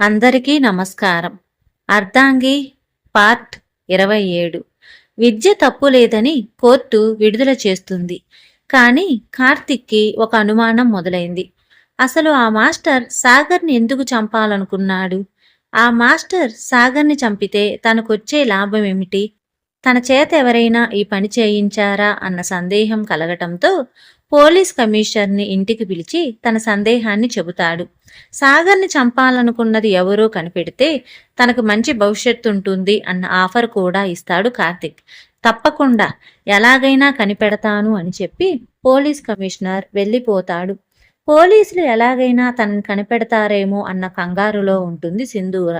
అందరికీ నమస్కారం. అర్ధాంగి పార్ట్ 27. విద్య తప్పు లేదని కోర్టు విడుదల చేస్తుంది. కానీ కార్తిక్కి ఒక అనుమానం మొదలైంది. అసలు ఆ మాస్టర్ సాగర్ని ఎందుకు చంపాలనుకున్నాడు? ఆ మాస్టర్ సాగర్ని చంపితే తనకొచ్చే లాభం ఏమిటి? తన చేత ఎవరైనా ఈ పని చేయించారా అన్న సందేహం కలగటంతో పోలీస్ కమిషనర్ని ఇంటికి పిలిచి తన సందేహాన్ని చెబుతాడు. సాగర్ని చంపాలనుకున్నది ఎవరో కనిపెడితే తనకు మంచి భవిష్యత్తు ఉంటుంది అన్న ఆఫర్ కూడా ఇస్తాడు కార్తిక్. తప్పకుండా ఎలాగైనా కనిపెడతాను అని చెప్పి పోలీస్ కమిషనర్ వెళ్ళిపోతాడు. పోలీసులు ఎలాగైనా తనని కనిపెడతారేమో అన్న కంగారులో ఉంటుంది సింధూర.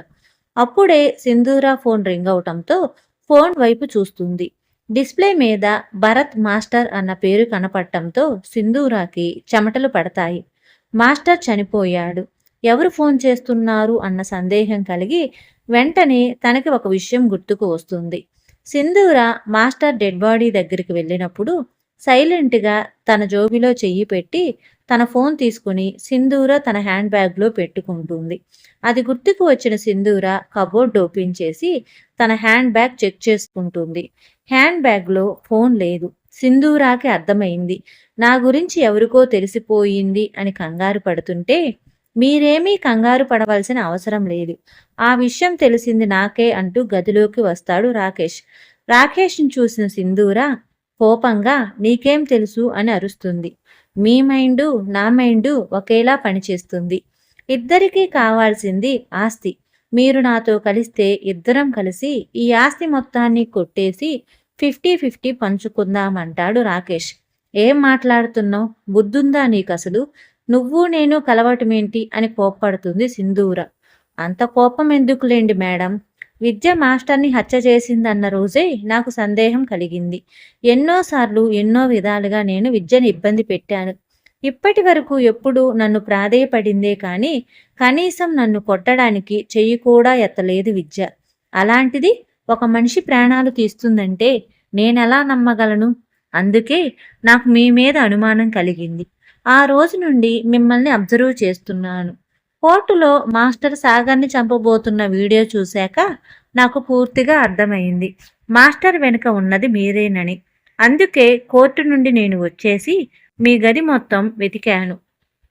అప్పుడే సింధూర ఫోన్ రింగ్ అవటంతో ఫోన్ వైపు చూస్తుంది. డిస్ప్లే మీద భరత్ మాస్టర్ అన్న పేరు కనపడటంతో సింధూరాకి చెమటలు పడతాయి. మాస్టర్ చనిపోయాడు. ఎవరు ఫోన్ చేస్తున్నారు అన్న సందేహం కలిగి వెంటనే తనకి ఒక విషయం గుర్తుకు వస్తుంది. సింధూర మాస్టర్ డెడ్ బాడీ దగ్గరికి వెళ్ళినప్పుడు సైలెంట్గా తన జోబిలో చెయ్యి పెట్టి తన ఫోన్ తీసుకుని సింధూర తన హ్యాండ్ బ్యాగ్లో పెట్టుకుంటుంది. అది గుర్తుకు వచ్చిన సింధూర కబోర్డ్ ఓపెన్ చేసి తన హ్యాండ్ బ్యాగ్ చెక్ చేసుకుంటుంది. హ్యాండ్ బ్యాగ్లో ఫోన్ లేదు. సింధూరాకి అర్థమైంది, నా గురించి ఎవరికో తెలిసిపోయింది అని కంగారు పడుతుంటే, మీరేమీ కంగారు పడవలసిన అవసరం లేదు, ఆ విషయం తెలిసింది నాకే అంటూ గదిలోకి వస్తాడు రాకేష్. రాకేష్ని చూసిన సింధూర కోపంగా నీకేం తెలుసు అని అరుస్తుంది. మీ మైండు నా మైండు ఒకేలా పనిచేస్తుంది. ఇద్దరికీ కావాల్సింది ఆస్తి. మీరు నాతో కలిస్తే ఇద్దరం కలిసి ఈ ఆస్తి మొత్తాన్ని కొట్టేసి 50-50 పంచుకుందామంటాడు రాకేష్. ఏం మాట్లాడుతున్నావు? బుద్ధుందా నీకసలు? నువ్వు నేను కలవటమేంటి అని కోప్పడుతుంది సింధూర. అంత కోపం ఎందుకులేండి మేడం, విద్య మాస్టర్ని హత్య చేసిందన్న రోజే నాకు సందేహం కలిగింది. ఎన్నోసార్లు ఎన్నో విధాలుగా నేను విద్యను ఇబ్బంది పెట్టాను. ఇప్పటి వరకు ఎప్పుడూ నన్ను ప్రాధేయపడిందే కానీ కనీసం నన్ను కొట్టడానికి చెయ్యి కూడా ఎత్తలేదు విద్య. అలాంటిది ఒక మనిషి ప్రాణాలు తీస్తుందంటే నేనెలా నమ్మగలను? అందుకే నాకు మీ మీద అనుమానం కలిగింది. ఆ రోజు నుండి మిమ్మల్ని అబ్జర్వ్ చేస్తున్నాను. కోర్టులో మాస్టర్ సాగర్ని చంపబోతున్న వీడియో చూశాక నాకు పూర్తిగా అర్థమైంది, మాస్టర్ వెనుక ఉన్నది మీరేనని. అందుకే కోర్టు నుండి నేను వచ్చేసి మీ గది మొత్తం వెతికాను.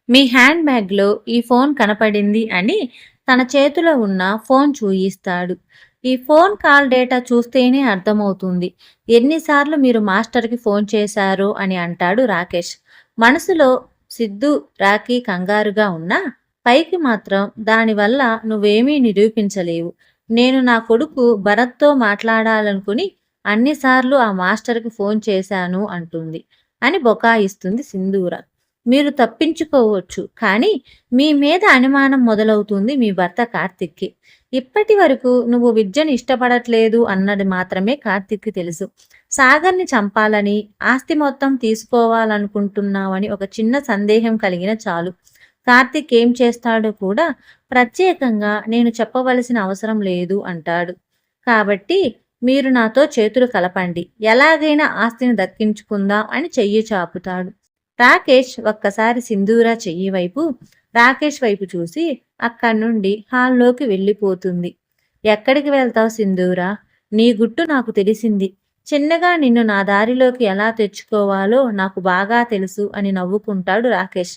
మీ హ్యాండ్ బ్యాగ్లో ఈ ఫోన్ కనపడింది అని తన చేతిలో ఉన్న ఫోన్ చూయిస్తాడు. ఈ ఫోన్ కాల్ డేటా చూస్తేనే అర్థమవుతుంది ఎన్నిసార్లు మీరు మాస్టర్కి ఫోన్ చేశారో అని అంటాడు రాకేష్. మనసులో సిద్ధు రాకీ కంగారుగా ఉన్నా పైకి మాత్రం దానివల్ల నువ్వేమీ నిరూపించలేవు. నేను నా కొడుకు భరత్తో మాట్లాడాలనుకుని అన్నిసార్లు ఆ మాస్టర్కి ఫోన్ చేశాను అంటుంది అని బొకాయిస్తుంది సింధూర. మీరు తప్పించుకోవచ్చు, కానీ మీ మీద అనుమానం మొదలవుతుంది మీ భర్త కార్తిక్కి. ఇప్పటి వరకు నువ్వు విద్యను ఇష్టపడట్లేదు అన్నది మాత్రమే కార్తిక్కి తెలుసు. సాగర్ని చంపాలని, ఆస్తి మొత్తం తీసుకోవాలనుకుంటున్నావని ఒక చిన్న సందేహం కలిగిన చాలు. కార్తిక్ ఏం చేస్తాడో కూడా ప్రత్యేకంగా నేను చెప్పవలసిన అవసరం లేదు అంటాడు. కాబట్టి మీరు నాతో చేతులు కలపండి, ఎలాగైనా ఆస్తిని దక్కించుకుందాం అని చెయ్యి చాపుతాడు. రాకేష్ ఒక్కసారి సింధూర చెయ్యి వైపు, రాకేష్ వైపు చూసి అక్కడి నుండి హాల్లోకి వెళ్ళిపోతుంది. ఎక్కడికి వెళ్తావు సింధూరా? నీ గుట్టు నాకు తెలిసింది. చిన్నగా నిన్ను నా దారిలోకి ఎలా తెచ్చుకోవాలో నాకు బాగా తెలుసు అని నవ్వుకుంటాడు రాకేష్.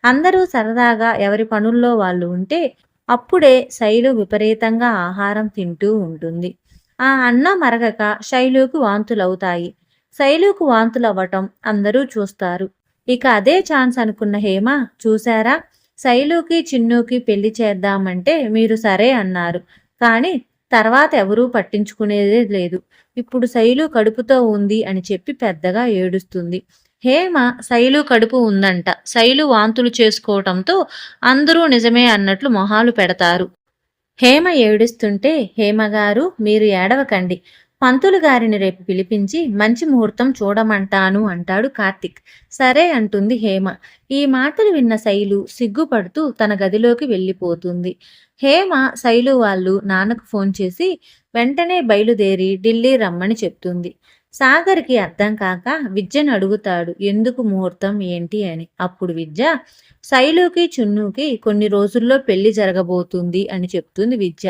అందరూ సరదాగా ఎవరి పనుల్లో వాళ్ళు ఉంటే అప్పుడే శైలు విపరీతంగా ఆహారం తింటూ ఉంటుంది. ఆ అన్నం మరగక శైలుకు వాంతులవుతాయి. శైలుకు వాంతులవ్వటం అందరూ చూస్తారు. ఇక అదే ఛాన్స్ అనుకున్న హేమ, చూశారా, శైలుకి చిన్నుకి పెళ్లి చేద్దామంటే మీరు సరే అన్నారు, కానీ తర్వాత ఎవరూ పట్టించుకునేదే లేదు. ఇప్పుడు శైలు కడుపుతో ఉంది అని చెప్పి పెద్దగా ఏడుస్తుంది. హేమ శైలు కడుపు ఉందంట, శైలు వాంతులు చేసుకోవటంతో అందరూ నిజమే అన్నట్లు మొహాలు పెడతారు. హేమ ఏడుస్తుంటే, హేమగారు మీరు ఏడవకండి, పంతులు గారిని రేపు పిలిపించి మంచి ముహూర్తం చూడమంటాను అంటాడు కార్తిక్. సరే అంటుంది హేమ. ఈ మాటలు విన్న శైలు సిగ్గుపడుతూ తన గదిలోకి వెళ్ళిపోతుంది. హేమ శైలు వాళ్ళు నాన్నకు ఫోన్ చేసి వెంటనే బయలుదేరి ఢిల్లీ రమ్మని చెప్తుంది. సాగర్‌కి అర్థం కాక విద్యను అడుగుతాడు. ఎందుకు ముహూర్తం ఏంటి అని. అప్పుడు విద్య శైలుకి, చున్నుకి కొన్ని రోజుల్లో పెళ్లి జరగబోతుంది అని చెప్తుంది విద్య.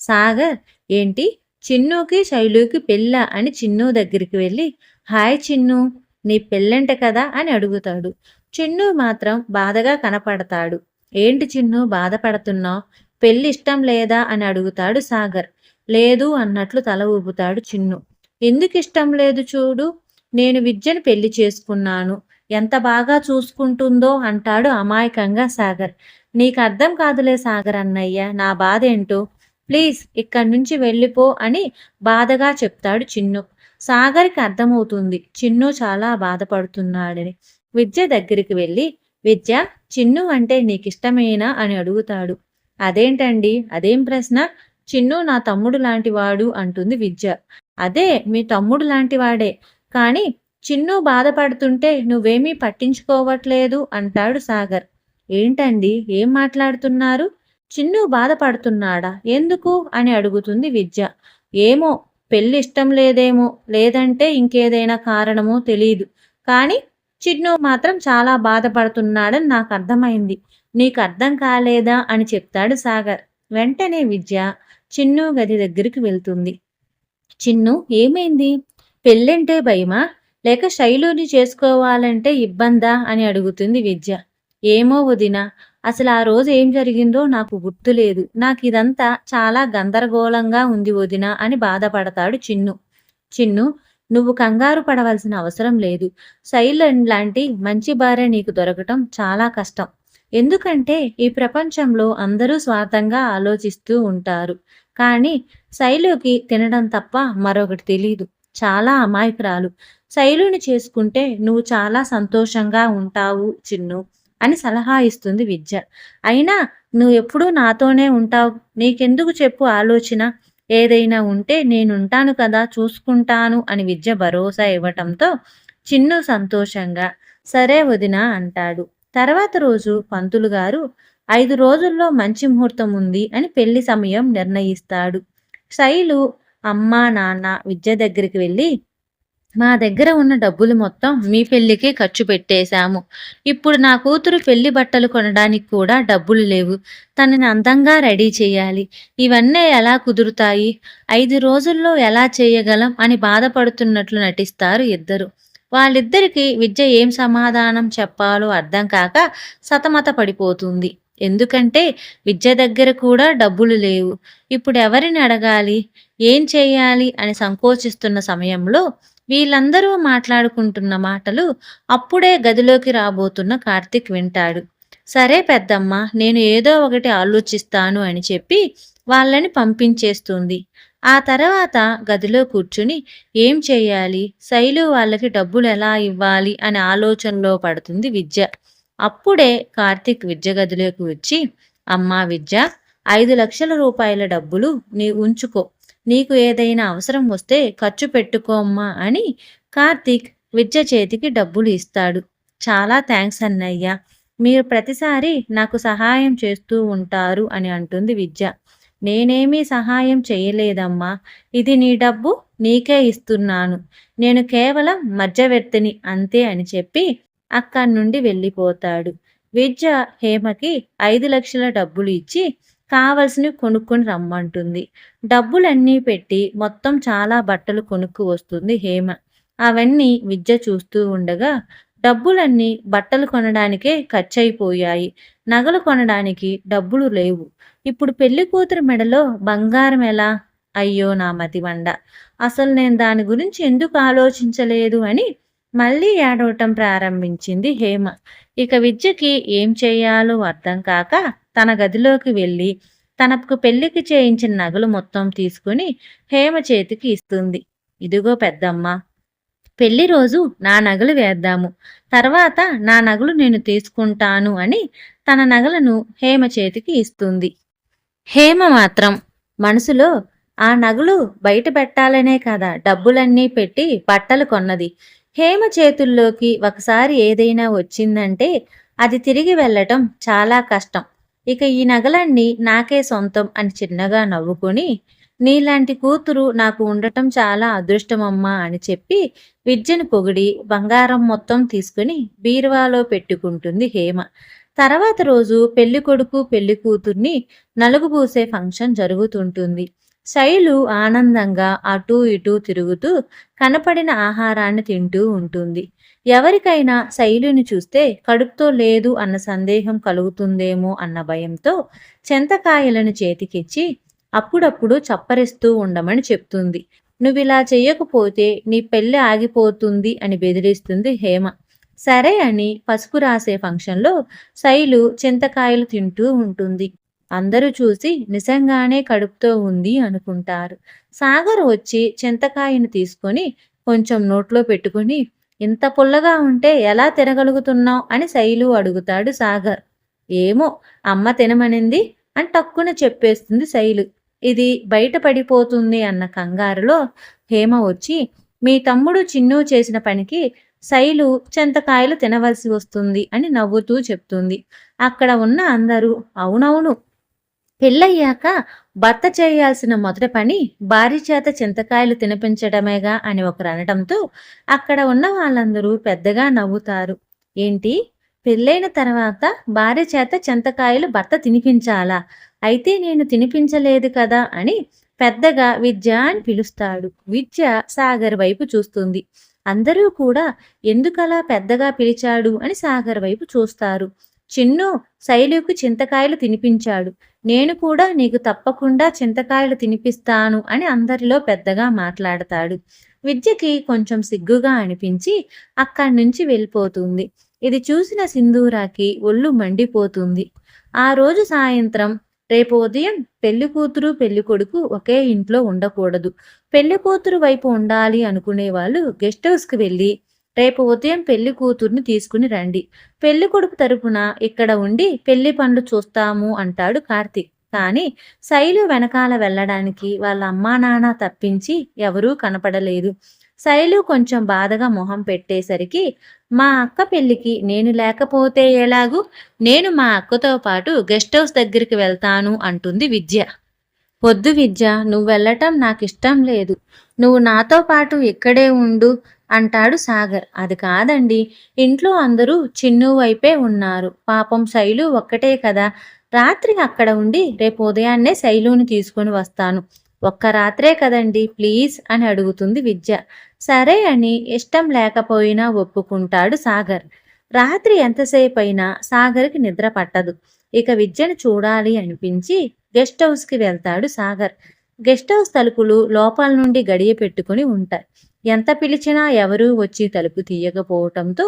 సాగర్ ఏంటి? చిన్నుకి, శైలుకి పెళ్ళా అని చిన్ను దగ్గరికి వెళ్ళి హాయ్ చిన్ను, నీ పెళ్ళంట కదా అని అడుగుతాడు. చిన్ను మాత్రం బాధగా కనపడతాడు. ఏంటి చిన్ను బాధపడుతున్నావు? పెళ్లి ఇష్టం లేదా అని అడుగుతాడు సాగర్. లేదు అన్నట్లు తల ఊపుతాడు చిన్ను. ఎందుకిష్టం లేదు చూడు. నేను విద్యను పెళ్లి చేసుకున్నాను. ఎంత బాగా చూసుకుంటుందో అంటాడు అమాయకంగా సాగర్. నీకర్థం కాదులే సాగర్ అన్నయ్య నా బాధేంటో. ప్లీజ్ ఇక్కడి నుంచి వెళ్ళిపో అని బాధగా చెప్తాడు చిన్ను. సాగర్‌కి అర్థమవుతుంది చిన్ను చాలా బాధపడుతున్నాడని. విద్య దగ్గరికి వెళ్ళి విద్య చిన్ను అంటే నీకిష్టమేనా అని అడుగుతాడు. అదేంటండి? అదేం ప్రశ్న? చిన్ను నా తమ్ముడు లాంటివాడు అంటుంది విద్య. అదే మీ తమ్ముడు లాంటివాడే. కానీ చిన్ను బాధపడుతుంటే నువ్వేమీ పట్టించుకోవట్లేదు అంటాడు సాగర్. ఏంటండి? ఏం మాట్లాడుతున్నారు? చిన్ను బాధపడుతున్నాడా? ఎందుకు? అని అడుగుతుంది విద్య. ఏమో పెళ్లి ఇష్టం లేదేమో, లేదంటే ఇంకేదైనా కారణమో తెలీదు. కానీ చిన్ను మాత్రం చాలా బాధపడుతున్నాడని నాకర్థమైంది. నీకర్థం కాలేదా? అని చెప్తాడు సాగర్. వెంటనే విద్య చిన్ను గది దగ్గరికి వెళ్తుంది. చిన్ను ఏమైంది? పెళ్ళంటే భయమా? లేక శైలుని చేసుకోవాలంటే ఇబ్బందా? అని అడుగుతుంది విద్య. ఏమో వదినా, అసలు ఆ రోజు ఏం జరిగిందో నాకు గుర్తులేదు. నాకిదంతా చాలా గందరగోళంగా ఉంది వదినా అని బాధపడతాడు చిన్ను. చిన్ను నువ్వు కంగారు పడవలసిన అవసరం లేదు. శైలన్ లాంటి మంచి భార్య నీకు దొరకటం చాలా కష్టం. ఎందుకంటే ఈ ప్రపంచంలో అందరూ స్వార్థంగా ఆలోచిస్తూ ఉంటారు. కానీ శైలుకి తినడం తప్ప మరొకటి తెలీదు. చాలా అమాయకురాలు. శైలుని చేసుకుంటే నువ్వు చాలా సంతోషంగా ఉంటావు చిన్ను అని సలహా ఇస్తుంది విద్య. అయినా నువ్వెప్పుడూ నాతోనే ఉంటావు. నీకెందుకు చెప్పు ఆలోచన? ఏదైనా ఉంటే నేనుంటాను కదా చూసుకుంటాను అని విద్య భరోసా ఇవ్వటంతో చిన్ను సంతోషంగా సరే వదినా అంటాడు. తర్వాత రోజు పంతులు గారు 5 రోజుల్లో మంచి ముహూర్తం ఉంది అని పెళ్లి సమయం నిర్ణయిస్తాడు. శైలు అమ్మ, నాన్న విద్య దగ్గరికి వెళ్ళి మా దగ్గర ఉన్న డబ్బులు మొత్తం మీ పెళ్ళికే ఖర్చు పెట్టేశాము. ఇప్పుడు నా కూతురు పెళ్లి బట్టలు కొనడానికి కూడా డబ్బులు లేవు. తనని అందంగా రెడీ చేయాలి. ఇవన్నీ ఎలా కుదురుతాయి? 5 రోజుల్లో ఎలా చేయగలం అని బాధపడుతున్నట్లు నటిస్తారు ఇద్దరు. వాళ్ళిద్దరికీ విద్య ఏం సమాధానం చెప్పాలో అర్థం కాక సతమత పడిపోతుంది. ఎందుకంటే విద్య దగ్గర కూడా డబ్బులు లేవు. ఇప్పుడు ఎవరిని అడగాలి? ఏం చేయాలి అని సంకోచిస్తున్న సమయంలో వీళ్ళందరూ మాట్లాడుకుంటున్న మాటలు అప్పుడే గదిలోకి రాబోతున్న కార్తీక్ వింటాడు. సరే పెద్దమ్మ, నేను ఏదో ఒకటి ఆలోచిస్తాను అని చెప్పి వాళ్ళని పంపించేస్తుంది. ఆ తర్వాత గదిలో కూర్చుని ఏం చేయాలి, శైలు వాళ్ళకి డబ్బులు ఎలా ఇవ్వాలి అనే ఆలోచనలో పడుతుంది విద్య. అప్పుడే కార్తీక్ విద్య గదిలోకి వచ్చి అమ్మా విద్య, 5 లక్షల రూపాయల డబ్బులు నీ ఉంచుకో. నీకు ఏదైనా అవసరం వస్తే ఖర్చు పెట్టుకోమ్మా అని కార్తీక్ విద్య చేతికి డబ్బులు ఇస్తాడు. చాలా థ్యాంక్స్ అన్నయ్య. మీరు ప్రతిసారి నాకు సహాయం చేస్తూ ఉంటారు అని అంటుంది విద్య. నేనేమీ సహాయం చేయలేదమ్మా. ఇది నీ డబ్బు, నీకే ఇస్తున్నాను. నేను కేవలం మధ్యవర్తిని అంతే అని చెప్పి అక్కడి నుండి వెళ్ళిపోతాడు. విద్య హేమకి 5 లక్షల డబ్బులు ఇచ్చి కావలసినవి కొనుక్కొని రమ్మంటుంది. డబ్బులన్నీ పెట్టి మొత్తం చాలా బట్టలు కొనుక్కు వస్తుంది హేమ. అవన్నీ విద్య చూస్తూ ఉండగా డబ్బులన్నీ బట్టలు కొనడానికే ఖర్చయిపోయాయి. నగలు కొనడానికి డబ్బులు లేవు. ఇప్పుడు పెళ్లి కూతురు మెడలో బంగారం ఎలా? అయ్యో నా మతిమండ! అసలు నేను దాని గురించి ఎందుకు ఆలోచించలేదు అని మళ్ళీ ఏడవటం ప్రారంభించింది హేమ. ఇక విద్యకి ఏం చేయాలో అర్థం కాక తన గదిలోకి వెళ్ళి తనకు పెళ్లికి చేయించిన నగలు మొత్తం తీసుకుని హేమ చేతికి ఇస్తుంది. ఇదిగో పెద్దమ్మ, పెళ్లి రోజు నా నగలు వేద్దాము. తర్వాత నా నగలు నేను తీసుకుంటాను అని తన నగలను హేమ చేతికి ఇస్తుంది. హేమ మాత్రం మనసులో ఆ నగలు బయట పెట్టాలనే కదా డబ్బులన్నీ పెట్టి బట్టలు కొన్నది. హేమ చేతుల్లోకి ఒకసారి ఏదైనా వచ్చిందంటే అది తిరిగి వెళ్ళటం చాలా కష్టం. ఇక ఈ నగలన్నీ నాకే సొంతం అని చిన్నగా నవ్వుకొని నీలాంటి కూతురు నాకు ఉండటం చాలా అదృష్టమమ్మా అని చెప్పి విద్యను పొగిడి బంగారం మొత్తం తీసుకుని బీరువాలో పెట్టుకుంటుంది హేమ. తర్వాత రోజు పెళ్ళికొడుకు పెళ్లి కూతుర్ని నలుగుబూసే ఫంక్షన్ జరుగుతుంటుంది. శైలు ఆనందంగా అటూ ఇటూ తిరుగుతూ కనపడిన ఆహారాన్ని తింటూ ఉంటుంది. ఎవరికైనా శైలుని చూస్తే కడుపుతో లేదు అన్న సందేహం కలుగుతుందేమో అన్న భయంతో చింతకాయలను చేతికిచ్చి అప్పుడప్పుడు చప్పరిస్తూ ఉండమని చెప్తుంది. నువ్విలా చెయ్యకపోతే నీ పెళ్ళి ఆగిపోతుంది అని బెదిరిస్తుంది హేమ. సరే అని పసుపు రాసే ఫంక్షన్లో శైలు చింతకాయలు తింటూ ఉంటుంది. అందరూ చూసి నిజంగానే కడుపుతో ఉంది అనుకుంటారు. సాగర్ వచ్చి చింతకాయను తీసుకొని కొంచెం నోట్లో పెట్టుకుని ఇంత పుల్లగా ఉంటే ఎలా తినగలుగుతున్నావు అని శైలు అడుగుతాడు సాగర్. ఏమో అమ్మ తినమనింది అని టక్కున చెప్పేస్తుంది శైలు. ఇది బయట పడిపోతుంది అన్న కంగారులో హేమ వచ్చి మీ తమ్ముడు చిన్ను చేసిన పనికి శైలు చింతకాయలు తినవలసి వస్తుంది అని నవ్వుతూ చెప్తుంది. అక్కడ ఉన్న అందరూ అవునవును, పెళ్ళయ్యాక భర్త చేయాల్సిన మొదటి పని భార్య చేత చింతకాయలు తినిపించడమేగా అని ఒకరు అనటంతో అక్కడ ఉన్న వాళ్ళందరూ పెద్దగా నవ్వుతారు. ఏంటి, పెళ్ళైన తర్వాత భార్య చేత చింతకాయలు భర్త తినిపించాలా? అయితే నేను తినిపించలేదు కదా అని పెద్దగా విద్య అని పిలుస్తాడు. విద్య సాగర్ వైపు చూస్తుంది. అందరూ కూడా ఎందుకలా పెద్దగా పిలిచాడు అని సాగర్ వైపు చూస్తారు. చిన్ను శైలుకు చింతకాయలు తినిపించాడు. నేను కూడా నీకు తప్పకుండా చింతకాయలు తినిపిస్తాను అని అందరిలో పెద్దగా మాట్లాడతాడు. విద్యకి కొంచెం సిగ్గుగా అనిపించి అక్కడి నుంచి వెళ్ళిపోతుంది. ఇది చూసిన సింధూరాకి ఒళ్ళు మండిపోతుంది. ఆ రోజు సాయంత్రం రేపు ఉదయం పెళ్లికూతురు పెళ్లికొడుకు ఒకే ఇంట్లో ఉండకూడదు. పెళ్లికూతురు వైపు ఉండాలి అనుకునే వాళ్ళు గెస్ట్ హౌస్కి వెళ్ళి రేపు ఉదయం పెళ్లి కూతుర్ని తీసుకుని రండి. పెళ్లి కొడుకు తరపున ఇక్కడ ఉండి పెళ్లి పనులు చూస్తాము అంటాడు కార్తీక్. కానీ శైలు వెనకాల వెళ్ళడానికి వాళ్ళ అమ్మా నాన్న తప్పించి ఎవరూ కనపడలేదు. శైలు కొంచెం బాధగా మొహం పెట్టేసరికి మా అక్క పెళ్లికి నేను లేకపోతే ఎలాగూ, నేను మా అక్కతో పాటు గెస్ట్ హౌస్ దగ్గరికి వెళ్తాను అంటుంది విద్య. వద్దు విద్య, నువ్వు వెళ్ళటం నాకిష్టం లేదు. నువ్వు నాతో పాటు ఇక్కడే ఉండు అంటాడు సాగర్. అది కాదండి, ఇంట్లో అందరూ చిన్ను వైపే ఉన్నారు. పాపం శైలు ఒక్కటే కదా. రాత్రి అక్కడ ఉండి రేపు ఉదయాన్నే శైలుని తీసుకొని వస్తాను. ఒక్క రాత్రే కదండి ప్లీజ్ అని అడుగుతుంది విద్య. సరే అని ఇష్టం లేకపోయినా ఒప్పుకుంటాడు సాగర్. రాత్రి ఎంతసేపు అయినా సాగర్కి నిద్ర పట్టదు. ఇక విద్యను చూడాలి అనిపించి గెస్ట్ హౌస్కి వెళ్తాడు సాగర్. గెస్ట్ హౌస్ తలుపులు లోపల నుండి గడియ పెట్టుకుని ఉంటాయి. ఎంత పిలిచినా ఎవరూ వచ్చి తలుపు తీయకపోవటంతో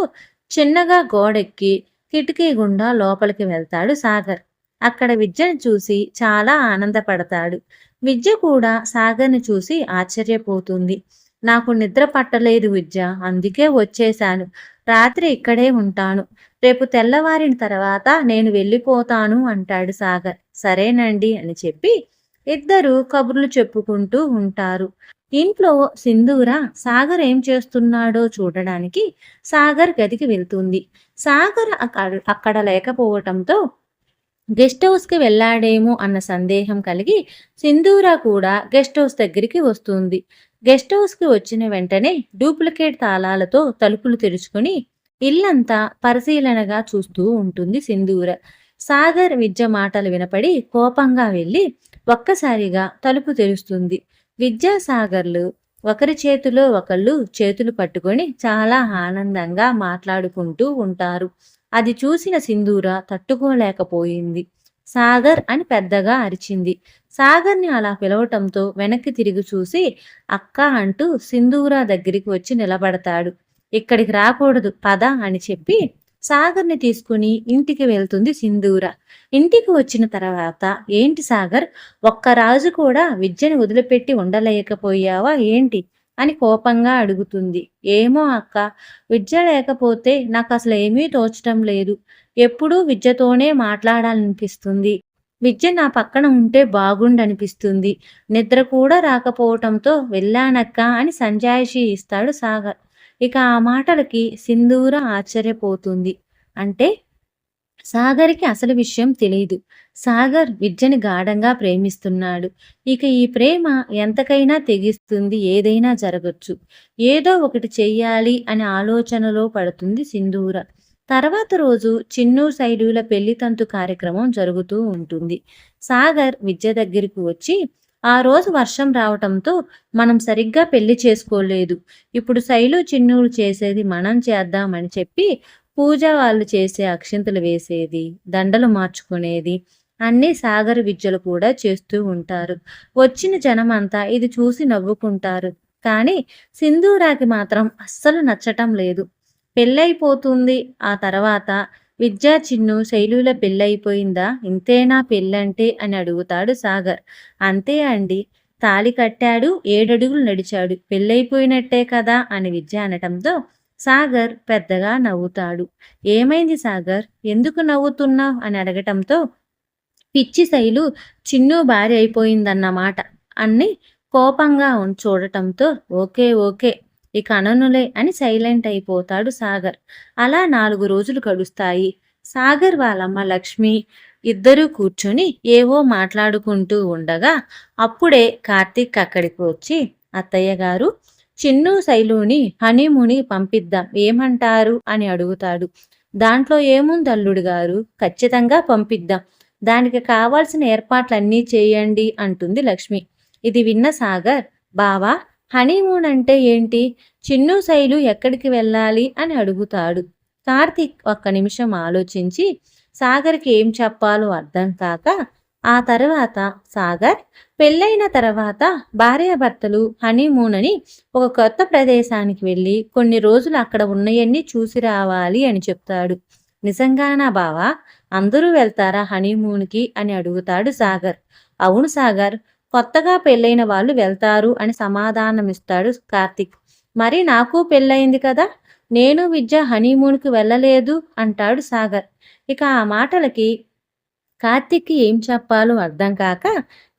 చిన్నగా గోడెక్కి కిటికీ గుండా లోపలికి వెళ్తాడు సాగర్. అక్కడ విద్యను చూసి చాలా ఆనందపడతాడు. విద్య కూడా సాగర్ని చూసి ఆశ్చర్యపోతుంది. నాకు నిద్ర పట్టలేదు విద్య, అందుకే వచ్చేశాను. రాత్రి ఇక్కడే ఉంటాను. రేపు తెల్లవారిన తర్వాత నేను వెళ్ళిపోతాను అంటాడు సాగర్. సరేనండి అని చెప్పి ఇద్దరు కబుర్లు చెప్పుకుంటూ ఉంటారు. ఇంట్లో సింధూర సాగర్ ఏం చేస్తున్నాడో చూడడానికి సాగర్ గదికి వెళ్తుంది. సాగర్ అక్కడ లేకపోవటంతో గెస్ట్ హౌస్కి వెళ్ళాడేమో అన్న సందేహం కలిగి సింధూర కూడా గెస్ట్ హౌస్ దగ్గరికి వస్తుంది. గెస్ట్ హౌస్కి వచ్చిన వెంటనే డూప్లికేట్ తాళాలతో తలుపులు తెరుచుకొని ఇల్లంతా పరిశీలనగా చూస్తూ ఉంటుంది సింధూర. సాగర్ విద్య మాటలు వినపడి కోపంగా వెళ్ళి ఒక్కసారిగా తలుపు తెరుస్తుంది. విద్యాసాగర్లు ఒకరి చేతిలో ఒకళ్ళు చేతులు పట్టుకొని చాలా ఆనందంగా మాట్లాడుకుంటూ ఉంటారు. అది చూసిన సింధూర తట్టుకోలేకపోయింది. సాగర్ అని పెద్దగా అరిచింది. సాగర్ని అలా పిలవటంతో వెనక్కి తిరిగి చూసి అక్క అంటూ సింధూర దగ్గరికి వచ్చి నిలబడతాడు. ఇక్కడికి రాకూడదు పద అని చెప్పి సాగర్ని తీసుకుని ఇంటికి వెళ్తుంది సింధూర. ఇంటికి వచ్చిన తర్వాత ఏంటి సాగర్, ఒక్క రాజు కూడా విద్యను వదిలిపెట్టి ఉండలేకపోయావా ఏంటి అని కోపంగా అడుగుతుంది. ఏమో అక్క, విద్య లేకపోతే నాకు అసలు ఏమీ తోచటం లేదు. ఎప్పుడూ విద్యతోనే మాట్లాడాలనిపిస్తుంది. విద్య నా పక్కన ఉంటే బాగుండనిపిస్తుంది. నిద్ర కూడా రాకపోవటంతో వెళ్ళానక్క అని సంజాయిషి ఇస్తాడు సాగర్. ఇక ఆ మాటలకి సింధూర ఆశ్చర్యపోతుంది. అంటే సాగర్‌కి అసలు విషయం తెలీదు. సాగర్ విద్యని గాఢంగా ప్రేమిస్తున్నాడు. ఇక ఈ ప్రేమ ఎంతకైనా తెగిస్తుంది, ఏదైనా జరగొచ్చు. ఏదో ఒకటి చెయ్యాలి అనే ఆలోచనలో పడుతుంది సింధూర. తర్వాత రోజు చిన్ను, శైలుల పెళ్లి తంతు కార్యక్రమం జరుగుతూ ఉంటుంది. సాగర్ విద్య దగ్గరికి వచ్చి, "ఆ రోజు వర్షం రావటంతో మనం సరిగ్గా పెళ్లి చేసుకోలేదు. ఇప్పుడు శైలు, చిన్నులు చేసేది మనం చేద్దాం" అని చెప్పి పూజ వాళ్ళు చేసే అక్షింతలు వేసేది, దండలు మార్చుకునేది, అన్నీ సాగర విద్యలు కూడా చేస్తూ ఉంటారు. వచ్చిన జనమంతా ఇది చూసి నవ్వుకుంటారు. కానీ సింధూరాకి మాత్రం అస్సలు నచ్చటం లేదు. పెళ్ళైపోతుంది. ఆ తర్వాత విద్యా, చిన్ను, శైలుల పెళ్ళైపోయిందా? ఇంతేనా పెళ్ళంటే అని అడుగుతాడు సాగర్. అంతే అండి. తాళి కట్టాడు, 7 అడుగులు నడిచాడు. పెళ్ళైపోయినట్టే కదా అని విద్య అనటంతో సాగర్ పెద్దగా నవ్వుతాడు. "ఏమైంది సాగర్? ఎందుకు నవ్వుతున్నావ్?" అని అడగటంతో, పిచ్చి శైలు చిన్ను భార్య అయిపోయిందన్నమాట అని కోపంగా చూడటంతో, "ఓకే ఓకే, ఇక అననులే" అని సైలెంట్ అయిపోతాడు సాగర్. అలా 4 రోజులు గడుస్తాయి. సాగర్ వాళ్ళమ్మ లక్ష్మి ఇద్దరూ కూర్చొని ఏవో మాట్లాడుకుంటూ ఉండగా అప్పుడే కార్తీక్ అక్కడికి వచ్చి, "అత్తయ్య గారు, చిన్ను, శైలుని హనీమూన్‌కి పంపిద్దాం ఏమంటారు?" అని అడుగుతాడు. "దాంట్లో ఏముంది అల్లుడు గారు, ఖచ్చితంగా పంపిద్దాం. దానికి కావాల్సిన ఏర్పాట్లన్నీ చేయండి" అంటుంది లక్ష్మి. ఇది విన్న సాగర్, "బావా, హనీమూన్ అంటే ఏంటి? చిన్ను, శైలు ఎక్కడికి వెళ్ళాలి?" అని అడుగుతాడు. కార్తీక్ ఒక్క నిమిషం ఆలోచించి సాగర్కి ఏం చెప్పాలో అర్థం కాక, ఆ తర్వాత సాగర్, పెళ్ళైన తర్వాత భార్యాభర్తలు హనీమూన్ అని ఒక కొత్త ప్రదేశానికి వెళ్ళి కొన్ని రోజులు అక్కడ ఉన్నయన్నీ చూసి రావాలి అని చెప్తాడు. "నిజంగానా బావా? అందరూ వెళ్తారా హనీమూన్‌కి?" అని అడుగుతాడు సాగర్. "అవును సాగర్, కొత్తగా పెళ్ళైన వాళ్ళు వెళ్తారు" అని సమాధానమిస్తాడు కార్తీక్. "మరి నాకు పెళ్ళయింది కదా, నేను విద్య హనీమూన్‌కి వెళ్ళలేదు" అంటాడు సాగర్. ఇక ఆ మాటలకి కార్తీక్‌కి ఏం చెప్పాలో అర్థం కాక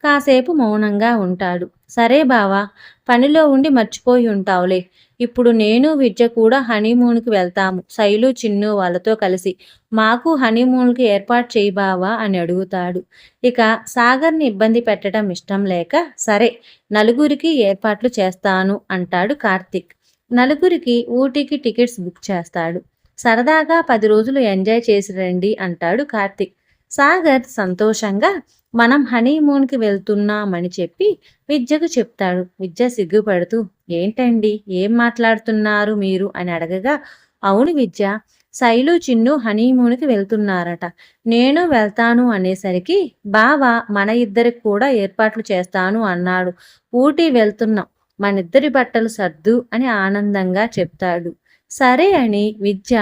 కాసేపు మౌనంగా ఉంటాడు. "సరే బావా, పనిలో ఉండి మర్చిపోయి ఉంటావులే. ఇప్పుడు నేను, విద్య కూడా హనీమూన్‌కి వెళ్తాము. శైలు, చిన్ను వాళ్ళతో కలిసి. మాకు హనీమూన్‌కి ఏర్పాటు చెయ్యి బావా" అని అడుగుతాడు. ఇక సాగర్‌ని ఇబ్బంది పెట్టడం ఇష్టం లేక, "సరే, నలుగురికి ఏర్పాట్లు చేస్తాను" అంటాడు కార్తీక్. నలుగురికి ఊటీకి టికెట్స్ బుక్ చేస్తాడు. "సరదాగా 10 రోజులు ఎంజాయ్ చేసి రండి" అంటాడు కార్తీక్. సాగర్ సంతోషంగా, "మనం హనీమూన్‌కి వెళ్తున్నామని చెప్పి విద్యకు చెప్తాడు. విద్య సిగ్గుపడుతూ, "ఏంటండి, ఏం మాట్లాడుతున్నారు మీరు?" అని అడగగా, "అవును విద్య, శైలు, చిన్ను హనీమూన్‌కి వెళ్తున్నారట. నేను వెళ్తాను అనేసరికి బావ మన ఇద్దరికి కూడా ఏర్పాట్లు చేస్తాను అన్నాడు. ఊటీ వెళ్తున్నాం. మనిద్దరి బట్టలు సర్దు" అని ఆనందంగా చెప్తాడు. సరే అని విద్య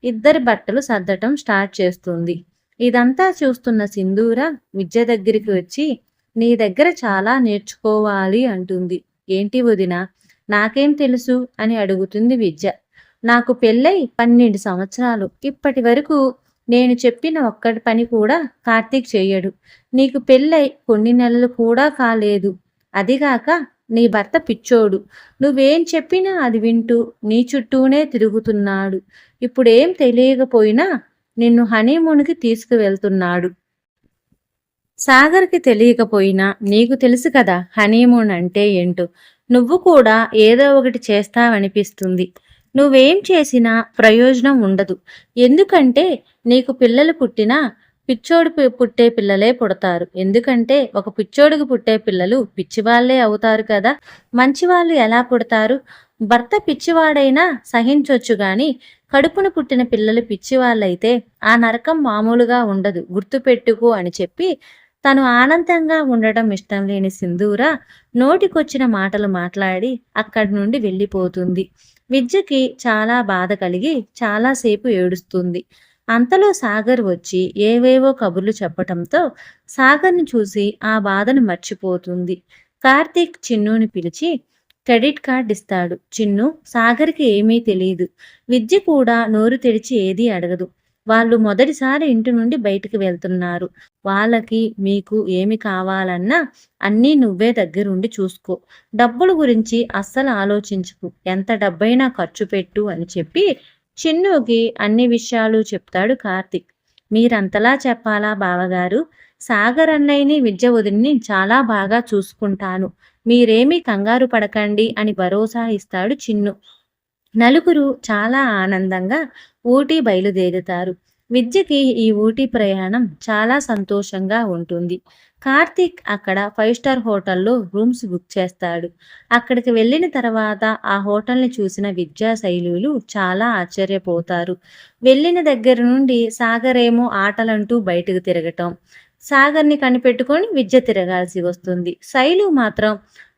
ఇద్దరి బట్టలు సర్దటం స్టార్ట్ చేస్తుంది. ఇదంతా చూస్తున్న సింధూర విద్య దగ్గరికి వచ్చి, "నీ దగ్గర చాలా నేర్చుకోవాలి" అంటుంది. "ఏంటి వదినా? నాకేం తెలుసు" అని అడుగుతుంది విద్య. "నాకు పెళ్ళై 12 సంవత్సరాలు. ఇప్పటి వరకు నేను చెప్పిన ఒక్కటి పని కూడా కార్తీక్ చెయ్యడు. నీకు పెళ్ళై కొన్ని నెలలు కూడా కాలేదు. అదిగాక నీ భర్త పిచ్చోడు. నువ్వేం చెప్పినా అది వింటూ నీ చుట్టూనే తిరుగుతున్నాడు. ఇప్పుడేం తెలియకపోయినా నిన్ను హనీమూన్‌కి తీసుకువెళ్తున్నాడు. సాగర్‌కి తెలియకపోయినా నీకు తెలుసు కదా హనీమూన్ అంటే ఏంటో. నువ్వు కూడా ఏదో ఒకటి చేస్తావనిపిస్తుంది. నువ్వేం చేసినా ప్రయోజనం ఉండదు. ఎందుకంటే నీకు పిల్లలు పుట్టినా పిచ్చోడు పుట్టే పిల్లలే పుడతారు. ఎందుకంటే ఒక పిచ్చోడికి పుట్టే పిల్లలు పిచ్చివాళ్లే అవుతారు కదా! మంచివాళ్ళు ఎలా పుడతారు? భర్త పిచ్చివాడైనా సహించొచ్చు గాని కడుపున పుట్టిన పిల్లలు పిచ్చివాళ్ళైతే ఆ నరకం మామూలుగా ఉండదు, గుర్తుపెట్టుకో అని చెప్పి తను ఆనందంగా ఉండటం ఇష్టం లేని సింధూర నోటికొచ్చిన మాటలు మాట్లాడి అక్కడి నుండి వెళ్ళిపోతుంది. విద్యకి చాలా బాధ కలిగి చాలాసేపు ఏడుస్తుంది. అంతలో సాగర్ వచ్చి ఏవేవో కబుర్లు చెప్పటంతో సాగర్ని చూసి ఆ బాధను మర్చిపోతుంది. కార్తీక్ చిన్నుని పిలిచి క్రెడిట్ కార్డ్ ఇస్తాడు. చిన్ను, సాగర్కి ఏమీ తెలియదు. విద్య కూడా నోరు తెరిచి ఏదీ అడగదు. వాళ్ళు మొదటిసారి ఇంటి నుండి బయటికి వెళ్తున్నారు. వాళ్ళకి మీకు ఏమి కావాలన్నా అన్నీ నువ్వే దగ్గరుండి చూసుకో. డబ్బుల గురించి అస్సలు ఆలోచించుకు. ఎంత డబ్బైనా ఖర్చు పెట్టు అని చెప్పి చిన్నుకి అన్ని విషయాలు చెప్తాడు కార్తీక్. మీరంతలా చెప్పాలా బావగారు? సాగర్ అన్నయ్యని, విద్య వదిన్ని చాలా బాగా చూసుకుంటాను. మీరేమీ కంగారు పడకండి అని భరోసా ఇస్తాడు చిన్ను. నలుగురు చాలా ఆనందంగా ఊటీ బయలుదేరుతారు. విద్యకి ఈ ఊటీ ప్రయాణం చాలా సంతోషంగా ఉంటుంది. కార్తీక్ అక్కడ 5 స్టార్ హోటల్లో రూమ్స్ బుక్ చేస్తాడు. అక్కడికి వెళ్ళిన తర్వాత ఆ హోటల్ని చూసిన విద్యా శైలులు చాలా ఆశ్చర్యపోతారు. వెళ్ళిన దగ్గర నుండి సాగర్ ఏమో ఆటలంటూ బయటకు తిరగటం, సాగర్ని కనిపెట్టుకొని విద్య తిరగాల్సి వస్తుంది. శైలు మాత్రం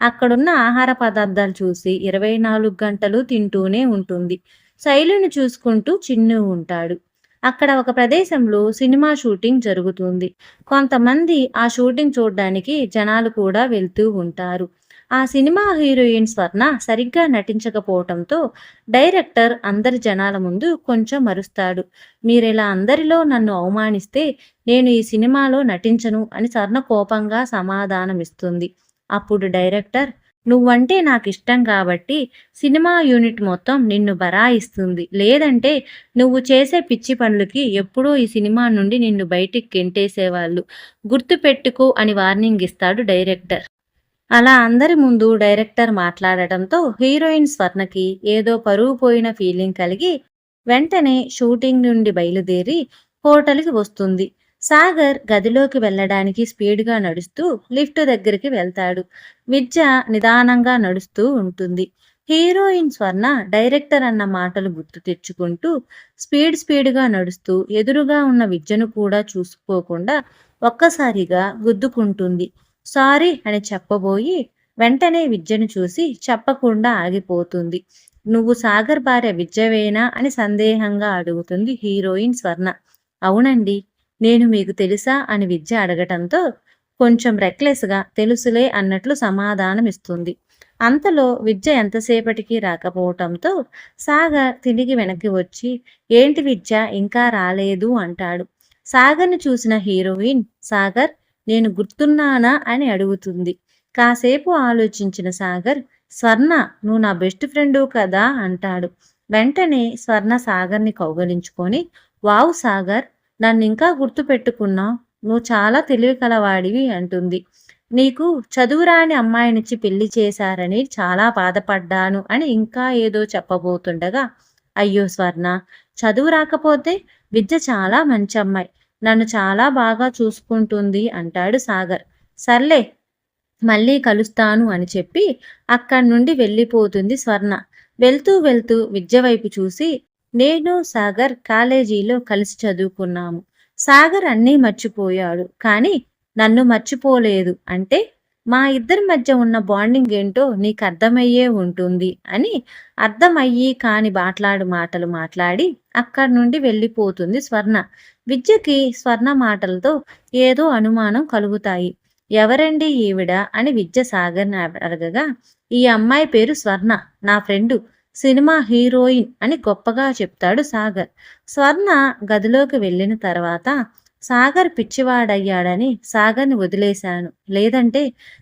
అక్కడున్న ఆహార పదార్థాలు చూసి 24 గంటలు తింటూనే ఉంటుంది. శైలుని చూసుకుంటూ చిన్ను ఉంటాడు. అక్కడ ఒక ప్రదేశంలో సినిమా షూటింగ్ జరుగుతుంది. కొంతమంది ఆ షూటింగ్ చూడ్డానికి జనాలు కూడా వెళ్తూ ఉంటారు. ఆ సినిమా హీరోయిన్ స్వర్ణ సరిగ్గా నటించకపోవటంతో డైరెక్టర్ అందరి జనాల ముందు కొంచెం అరుస్తాడు. మీరిలా అందరిలో నన్ను అవమానిస్తే నేను ఈ సినిమాలో నటించను అని స్వర్ణ కోపంగా సమాధానమిస్తుంది. అప్పుడు డైరెక్టర్, నువ్వంటే నాకిష్టం కాబట్టి సినిమా యూనిట్ మొత్తం నిన్ను బరాయిస్తుంది. లేదంటే నువ్వు చేసే పిచ్చి పనులకి ఎప్పుడో ఈ సినిమా నుండి నిన్ను బయటికి గెంటేసేవాళ్ళు. గుర్తుపెట్టుకో అని వార్నింగ్ ఇస్తాడు డైరెక్టర్. అలా అందరి ముందు డైరెక్టర్ మాట్లాడటంతో హీరోయిన్ స్వర్ణకి ఏదో పరువు పోయిన ఫీలింగ్ కలిగి వెంటనే షూటింగ్ నుండి బయలుదేరి హోటల్కి వస్తుంది. సాగర్ గదిలోకి వెళ్ళడానికి స్పీడ్గా నడుస్తూ లిఫ్ట్ దగ్గరికి వెళ్తాడు. విద్య నిదానంగా నడుస్తూ ఉంటుంది. హీరోయిన్ స్వర్ణ డైరెక్టర్ అన్న మాటలు గుర్తు తెచ్చుకుంటూ స్పీడ్గా నడుస్తూ ఎదురుగా ఉన్న విద్యను కూడా చూసుకోకుండా ఒక్కసారిగా గుద్దుకుంటుంది. సారీ అని చెప్పబోయి వెంటనే విద్యను చూసి చెప్పకుండా ఆగిపోతుంది. నువ్వు సాగర్ భార్య విద్యవేనా అని సందేహంగా అడుగుతుంది హీరోయిన్ స్వర్ణ. అవునండి, నేను మీకు తెలుసా అని విద్య అడగటంతో కొంచెం రెక్లెస్గా తెలుసులే అన్నట్లు సమాధానం ఇస్తుంది. అంతలో విద్య ఎంతసేపటికి రాకపోవటంతో సాగర్ తిరిగి వెనక్కి వచ్చి ఏంటి విద్య ఇంకా రాలేదు అంటాడు. సాగర్ని చూసిన హీరోయిన్ సాగర్ నేను గుర్తున్నానా అని అడుగుతుంది. కాసేపు ఆలోచించిన సాగర్ స్వర్ణ నువ్వు నా బెస్ట్ ఫ్రెండు కదా అంటాడు. వెంటనే స్వర్ణ సాగర్ని కౌగలించుకొని వావ్ సాగర్, నన్నింకా గుర్తు పెట్టుకున్నావు, నువ్వు చాలా తెలివి కలవాడివి అంటుంది. నీకు చదువురాని అమ్మాయినిచ్చి పెళ్లి చేశారని చాలా బాధపడ్డాను అని ఇంకా ఏదో చెప్పబోతుండగా అయ్యో స్వర్ణ, చదువు రాకపోతే విద్య చాలా మంచి అమ్మాయి, నన్ను చాలా బాగా చూసుకుంటుంది అంటాడు సాగర్. సర్లే మళ్ళీ కలుస్తాను అని చెప్పి అక్కడి నుండి వెళ్ళిపోతుంది స్వర్ణ. వెళ్తూ విద్య వైపు చూసి నేను సాగర్ కాలేజీలో కలిసి చదువుకున్నాము. సాగర్ అన్నీ మర్చిపోయాడు, కానీ నన్ను మర్చిపోలేదు అంటే మా ఇద్దరి మధ్య ఉన్న బాండింగ్ ఏంటో నీకు అర్థమయ్యే ఉంటుంది అని అర్థమయ్యి కాని మాటలు మాట్లాడి అక్కడి నుండి వెళ్ళిపోతుంది స్వర్ణ. విద్యకి స్వర్ణ మాటలతో ఏదో అనుమానం కలుగుతాయి. ఎవరండి ఈవిడ అని విద్య సాగర్ని అడగగా ఈ అమ్మాయి పేరు స్వర్ణ, నా ఫ్రెండు, సినిమా హీరోయిన్ అని గొప్పగా చెప్తాడు సాగర్. స్వర్ణ గదిలోకి వెళ్ళిన తర్వాత సాగర్ పిచ్చివాడయ్యాడని సాగర్ని వదిలేశాను, లేదంటే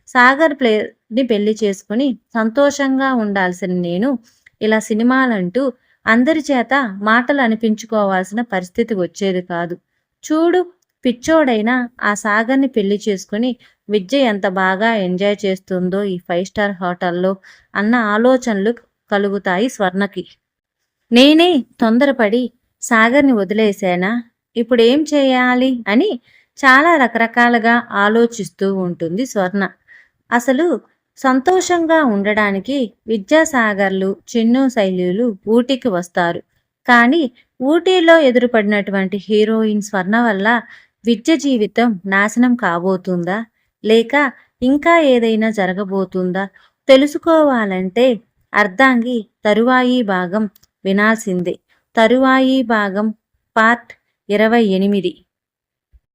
సాగర్ ప్లేని పెళ్లి చేసుకుని సంతోషంగా ఉండాల్సిన నేను ఇలా సినిమాలంటూ అందరి చేత మాటలు అనిపించుకోవాల్సిన పరిస్థితి వచ్చేది కాదు. చూడు, పిచ్చోడైనా ఆ సాగర్ని పెళ్లి చేసుకుని విద్య ఎంత బాగా ఎంజాయ్ చేస్తుందో ఈ 5 స్టార్ హోటల్లో అన్న ఆలోచనలు కలుగుతాయి స్వర్ణకి. నేనే తొందరపడి సాగర్ని వదిలేశానా, ఇప్పుడేం చేయాలి అని చాలా రకరకాలుగా ఆలోచిస్తూ ఉంటుంది స్వర్ణ. అసలు సంతోషంగా ఉండడానికి విద్యాసాగర్లు, చిన్ను శైలులు ఊటీకి వస్తారు. కానీ ఊటీలో ఎదురుపడినటువంటి హీరోయిన్ స్వర్ణ వల్ల విద్య జీవితం నాశనం కాబోతుందా, లేక ఇంకా ఏదైనా జరగబోతుందా తెలుసుకోవాలంటే అర్ధాంగి తరువాయి భాగం వినాల్సిందే. తరువాయి భాగం పార్ట్ 28.